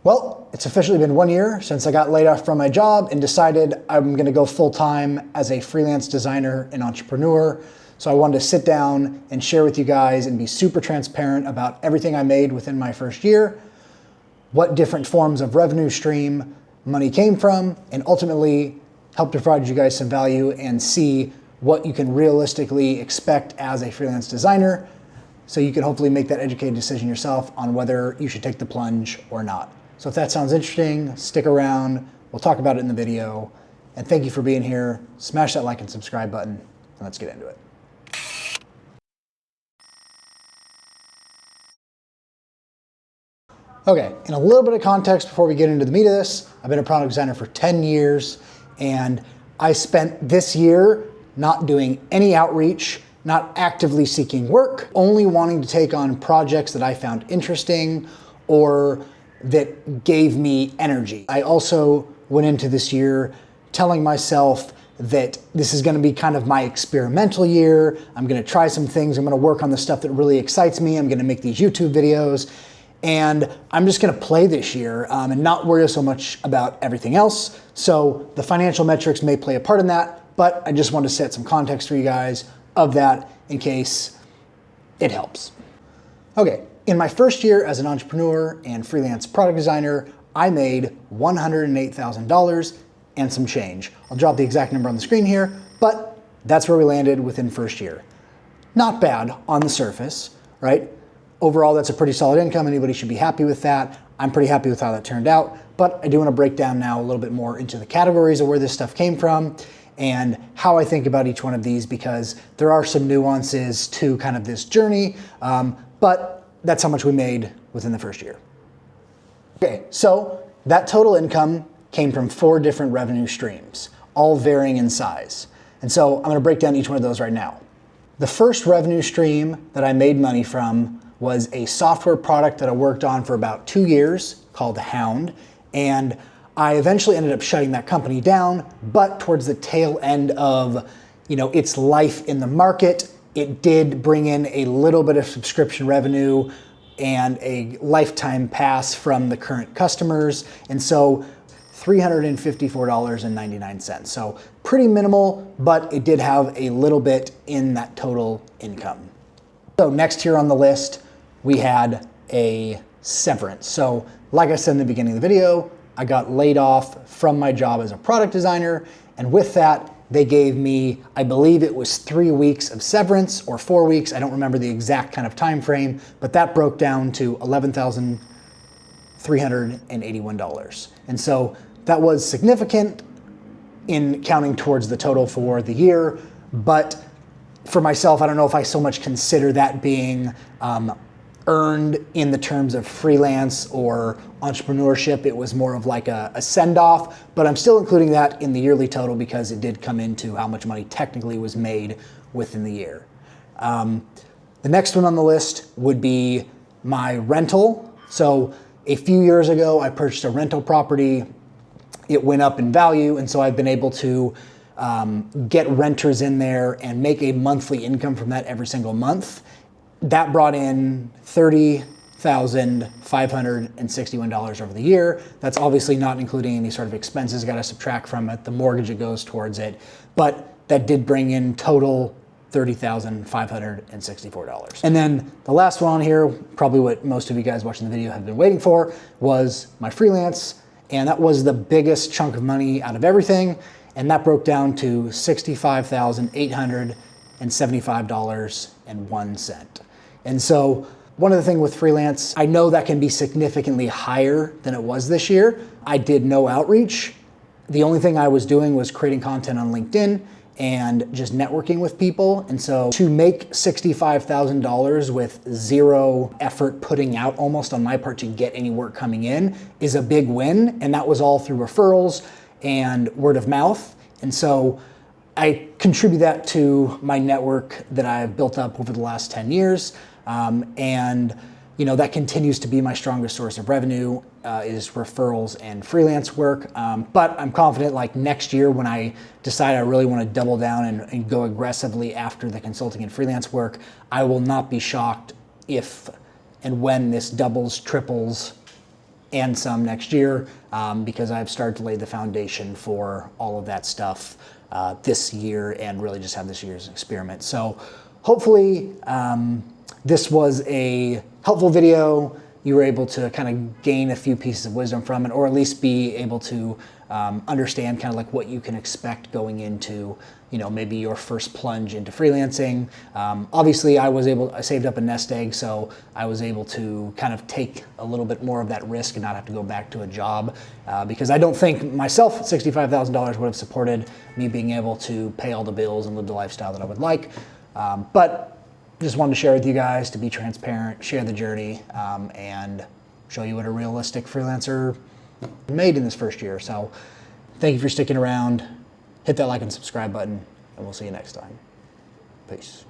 Well, it's officially been 1 year since I got laid off from my job and decided I'm gonna go full-time as a freelance designer and entrepreneur. So I wanted to sit down and share with you guys and be super transparent about everything I made within my first year, what different forms of revenue stream money came from, and ultimately help to provide you guys some value and see what you can realistically expect as a freelance designer, so you can hopefully make that educated decision yourself on whether you should take the plunge or not. So if that sounds interesting, stick around. We'll talk about it in the video. And thank you for being here. Smash that like and subscribe button, and let's get into it. Okay, and a little bit of context before we get into the meat of this. I've been a product designer for 10 years, and I spent this year not doing any outreach, not actively seeking work, only wanting to take on projects that I found interesting or that gave me energy. I also went into this year telling myself that this is gonna be kind of my experimental year. I'm gonna try some things. I'm gonna work on the stuff that really excites me. I'm gonna make these YouTube videos. And I'm just gonna play this year and not worry so much about everything else. So the financial metrics may play a part in that, but I just want to set some context for you guys of that in case it helps. Okay, in my first year as an entrepreneur and freelance product designer, I made $108,000 and some change. I'll drop the exact number on the screen here, but that's where we landed within first year. Not bad on the surface, right? Overall, that's a pretty solid income. Anybody should be happy with that. I'm pretty happy with how that turned out, but I do want to break down now a little bit more into the categories of where this stuff came from and how I think about each one of these, because there are some nuances to kind of this journey, but that's how much we made within the first year. Okay, so that total income came from 4 different revenue streams, all varying in size. And so I'm gonna break down each one of those right now. The first revenue stream that I made money from was a software product that I worked on for about 2 years called Hound. And I eventually ended up shutting that company down, but towards the tail end of its life in the market, it did bring in a little bit of subscription revenue and a lifetime pass from the current customers. And so $354.99. So pretty minimal, but it did have a little bit in that total income. So next here on the list, we had a severance. So like I said in the beginning of the video, I got laid off from my job as a product designer. And with that, they gave me, I believe it was 3 weeks of severance or 4 weeks. I don't remember the exact kind of time frame, but that broke down to $11,381. And so that was significant in counting towards the total for the year. But for myself, I don't know if I so much consider that being earned in the terms of freelance or entrepreneurship. It was more of like a send-off, but I'm still including that in the yearly total because it did come into how much money technically was made within the year. The next one on the list would be my rental. So a few years ago, I purchased a rental property. It went up in value, and so I've been able to get renters in there and make a monthly income from that every single month. That brought in $30,561 over the year. That's obviously not including any sort of expenses got to subtract from it, the mortgage that goes towards it, but that did bring in total $30,564. And then the last one on here, probably what most of you guys watching the video have been waiting for, was my freelance, and that was the biggest chunk of money out of everything, and that broke down to $65,875.01. And so one of the things with freelance, I know that can be significantly higher than it was this year. I did no outreach. The only thing I was doing was creating content on LinkedIn and just networking with people. And so to make $65,000 with zero effort putting out almost on my part to get any work coming in is a big win. And that was all through referrals and word of mouth. And so I contribute that to my network that I've built up over the last 10 years. And that continues to be my strongest source of revenue is referrals and freelance work. But I'm confident like next year when I decide I really want to double down and go aggressively after the consulting and freelance work, I will not be shocked if and when this doubles, triples and some next year, because I've started to lay the foundation for all of that stuff this year, and really just have this year as an experiment. So hopefully this was a helpful video. You were able to kind of gain a few pieces of wisdom from it, or at least be able to understand kind of like what you can expect going into, you know, maybe your first plunge into freelancing. Obviously, I saved up a nest egg, so I was able to kind of take a little bit more of that risk and not have to go back to a job, because I don't think myself $65,000 would have supported me being able to pay all the bills and live the lifestyle that I would like. But just wanted to share with you guys, to be transparent, share the journey, and show you what a realistic freelancer made in this first year. So thank you for sticking around. Hit that like and subscribe button, and we'll see you next time. Peace.